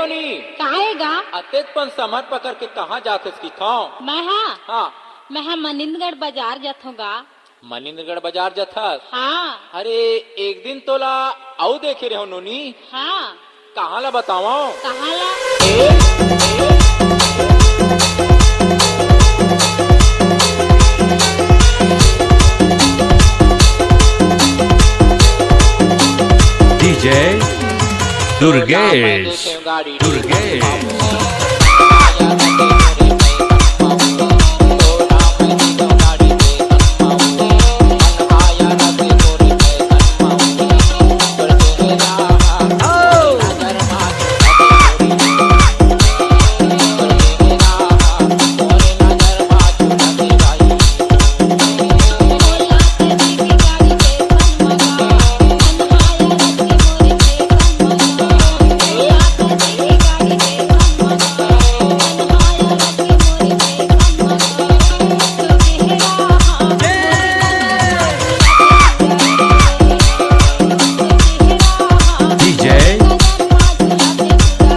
नोनी काहेगा? अतेज पण समर पकड़ के कहाँ जाते की था? हाँ मैं मनिंदगढ़ बाजार जाथूंगा। मनिंद्रगढ़ बाजार जथस। हाँ अरे एक दिन तोला आऊ देखे रहो नोनी। हाँ कहाँ ला बताओ? कहाँ ला? डीजे दुर्गेश दुर्गेश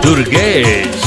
दुर्गेश